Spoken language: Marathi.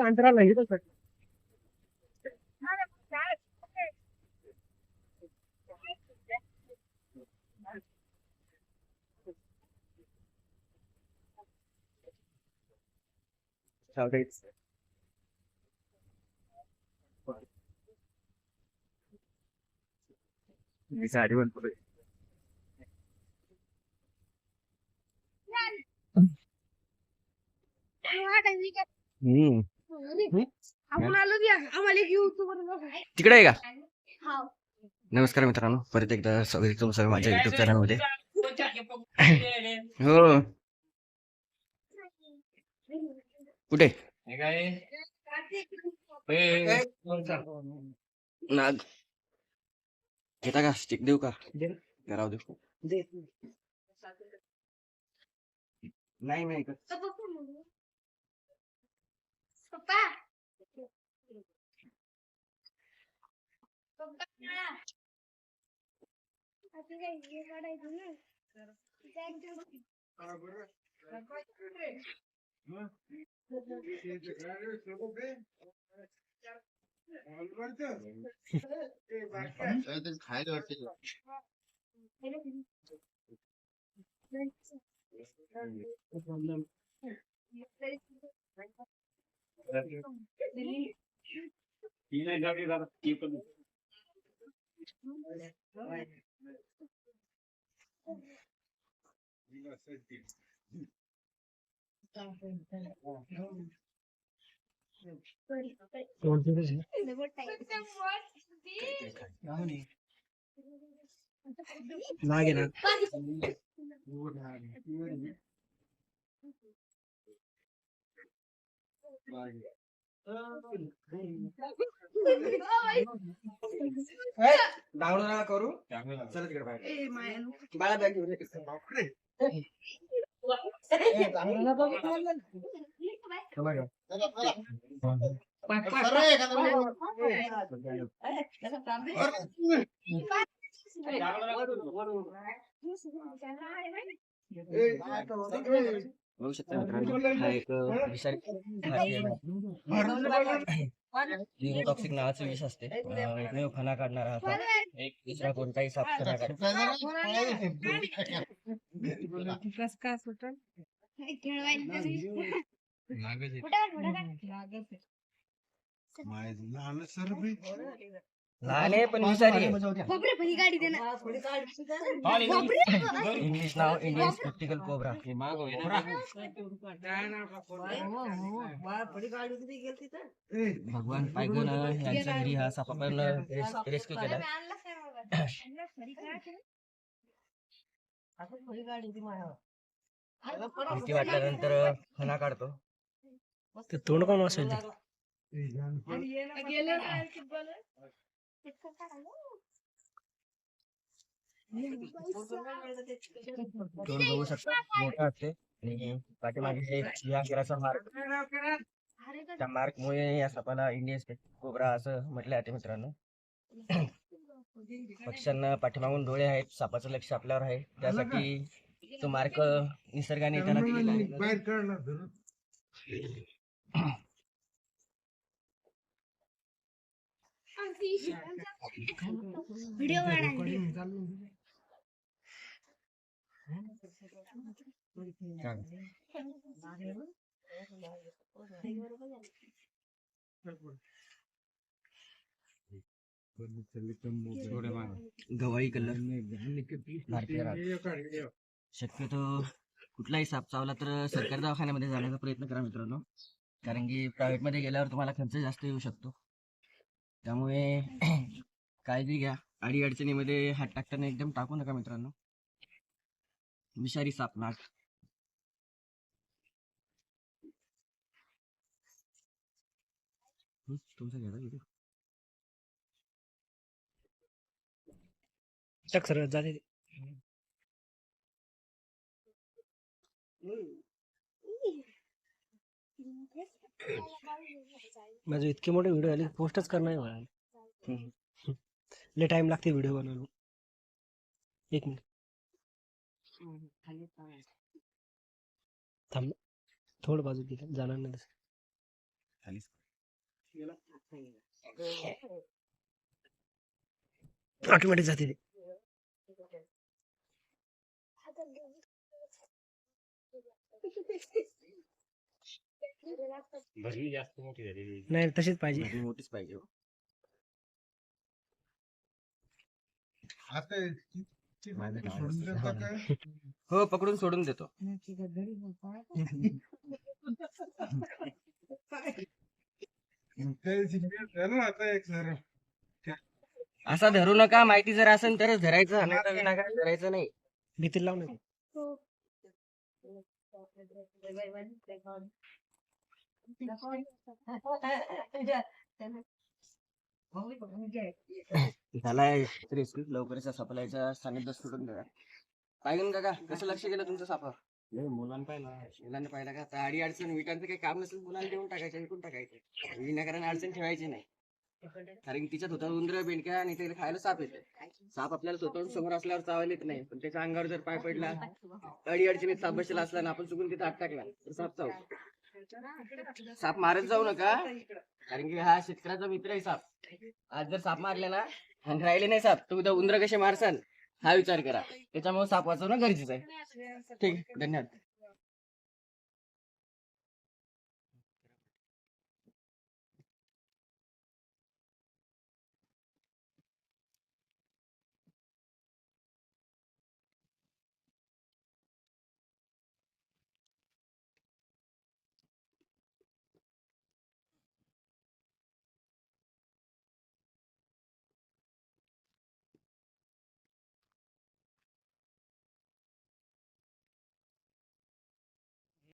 अंतराला साडी बनतो तिकडे आहे का? नमस्कार मित्रांनो, परत एकदा स्वागत तुमचं माझ्या युट्यूब चॅनल मध्ये. हो, कुठे नाग घेता का? स्टिक देऊ का? राहू देऊ. नाही नाही खायला वाटते. नागे ना डाऊन करू. चला तिकडे बाहेर बाळा बॅग घेऊन बघू शकता मित्रांनो, हा एक विषारी टॉक्सिक नावाचे विष असते. एकमेव फणा काढणारा हा दुसरा कोणताही साप फणा काढ. लहान आहे पण विषारी आहे. इंग्लिश नाव इंडियन स्पेक्टिकल कोब्रा. भगवान पायगन यांच्या घरी हा साप आपण रेस्क्यू केला. भीती वाटल्यानंतर फणा काढतो. तोंड कोण असेल तोंड बघू शकता, मोठा असते. आणि पाठीमागे या किराचा मार्क, त्या मार्क मुळे या सापाला इंडियन स्पेक्टिकल कोब्रा असं म्हटलं जाते. मित्रांनो, पक्ष्यांना पाठीमागून डोळे आहेत, सापाचं लक्ष आपल्यावर आहे, त्यासाठी तो मार्क निसर्गाने त्याला दिलेला आहे. गवाळी कलर शक्यतो कुठलाही साप चावला तर सरकारी दवाखान्यामध्ये जाण्याचा प्रयत्न करा मित्रांनो, कारण की प्रायव्हेट मध्ये गेल्यावर तुम्हाला खर्च जास्त येऊ शकतो. त्यामुळे काळजी घ्या. अडी अडचणीमध्ये हात टाकताना एकदम टाकू नका मित्रांनो. विषारी साप नाग. तुमचा घ्या व्हिडिओ सरळ जाते. माझे इतके मोठे व्हिडिओ आले, पोस्टच करणार मला लय टाइम लागते व्हिडिओ बनवायला. एक मिनिट थांब थोडं बाजू दिलं जाणार नाही तसं. ऑटोमॅटिक जाते ते. नाही तशीच पाहिजे. भरणी मोठीच पाहिजे हो. हो पकडून सोडून देतो. असा धरू नका, माहिती जर असेल तरच धरायचं, नाही तर विनाकारण धरायचं नाही. भीती लावून येते. झालाय रेस्क्यू, लवकरच सापलायचा सानिध्य सोडून द्या. पाहिजे काका, कसं लक्ष गेलं तुमचं सापावर? मुलांनी पाहिला का? आता अडी अडचण विकांचं काही काम नसेल, मुलांना देऊन टाकायचं, विकून टाकायचं, विनाकारण अडचण ठेवायची नाही. कारण की तिच्यात होता उंदर बेंडक्या आणि त्याला खायला साप येते. साप आपल्याला स्वतःहून समोर असल्यावर चावायला येत नाही, पण त्याच्या अंगावर जर पाय पडला, अडी अडचणीत साप बसला असला ना, आपण चुकून तिथे हात टाकला तर साप चावतो. साप मारत जाऊ नका, कारण की हा शेतकऱ्याचा मित्र आहे साप. आज जर साप मारले ना आणि राहिले नाही साप, तर उद्या उंदर कसे मारसाल हा विचार करा. त्याच्यामुळे साप वाचवणं गरजेचं आहे. ठीक आहे, धन्यवाद.